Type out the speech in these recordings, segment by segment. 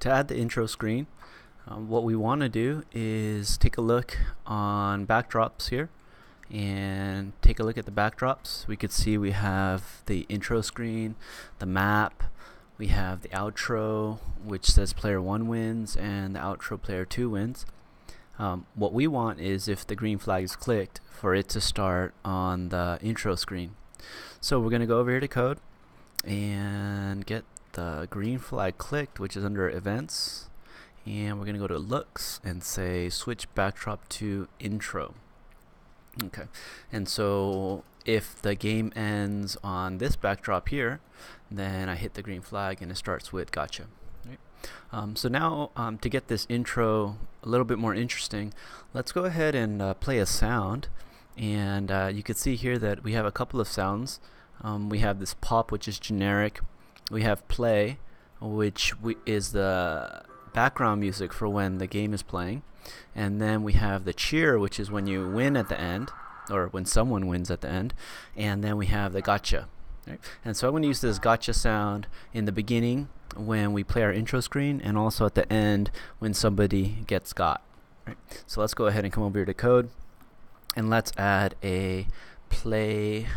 to add the intro screen, what we want to do is take a look on backdrops here and take a look at the backdrops. We could see we have the intro screen, the map, we have the outro, which says player 1 wins, and the outro player 2 wins. What we want is, if the green flag is clicked, for it to start on the intro screen. So we're going to go over here to code and get the green flag clicked, which is under events, and we're going to go to looks and say switch backdrop to intro. Okay, and so if the game ends on this backdrop here, then I hit the green flag and it starts with gotcha. Right? So now to get this intro a little bit more interesting, let's go ahead and play a sound. And you can see here that we have a couple of sounds. We have this pop, which is generic. We have play, which is the background music for when the game is playing. And then we have the cheer, which is when you win at the end, or when someone wins at the end. And then we have the gotcha. Right? And so I'm going to use this gotcha sound in the beginning when we play our intro screen, and also at the end when somebody gets got. Right? So let's go ahead and come over here to code, and let's add a play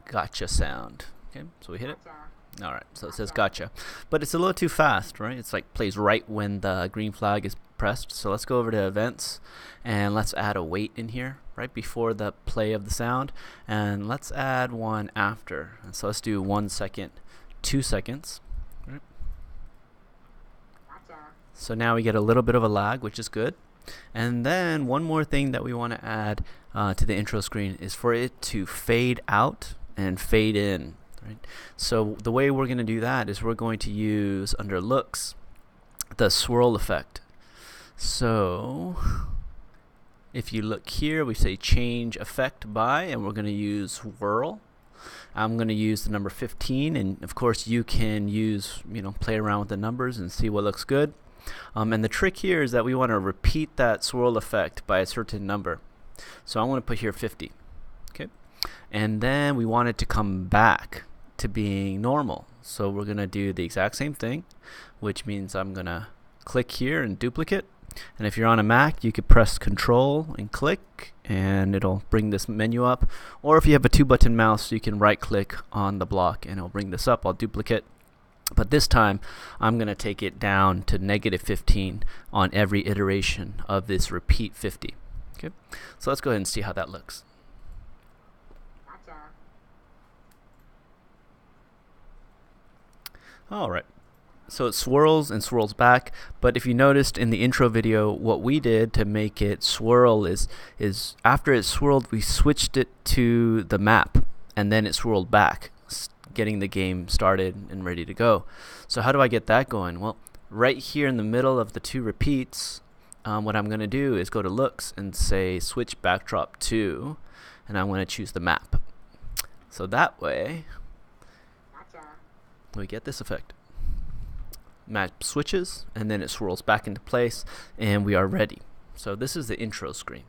gotcha sound. Okay, so we hit it. Alright, so it says gotcha, but it's a little too fast, right? It's like plays right when the green flag is pressed. So let's go over to events and let's add a wait in here right before the play of the sound, and let's add one after. And so let's do 1 second, 2 seconds. Right. So now we get a little bit of a lag, which is good. And then one more thing that we want to add to the intro screen is for it to fade out and fade in. Right? So the way we're going to do that is we're going to use, under looks, the swirl effect. So if you look here, we say change effect by, and we're going to use swirl. I'm going to use the number 15, and of course you can use, play around with the numbers and see what looks good. And the trick here is that we want to repeat that swirl effect by a certain number. So I want to put here 50. Okay, and then we want it to come back to being normal. So we're going to do the exact same thing, which means I'm going to click here and duplicate. And if you're on a Mac, you could press Control and click, and it'll bring this menu up. Or if you have a 2-button mouse, you can right click on the block and it'll bring this up. I'll duplicate. But this time, I'm going to take it down to -15 on every iteration of this repeat 50. Okay, so let's go ahead and see how that looks. Alright, so it swirls and swirls back, but if you noticed in the intro video, what we did to make it swirl is after it swirled, we switched it to the map, and then it swirled back, getting the game started and ready to go. So how do I get that going? Well, right here in the middle of the two repeats, what I'm going to do is go to looks and say switch backdrop to, and I'm going to choose the map. So that way we get this effect. Map switches, and then it swirls back into place, and we are ready. So this is the intro screen.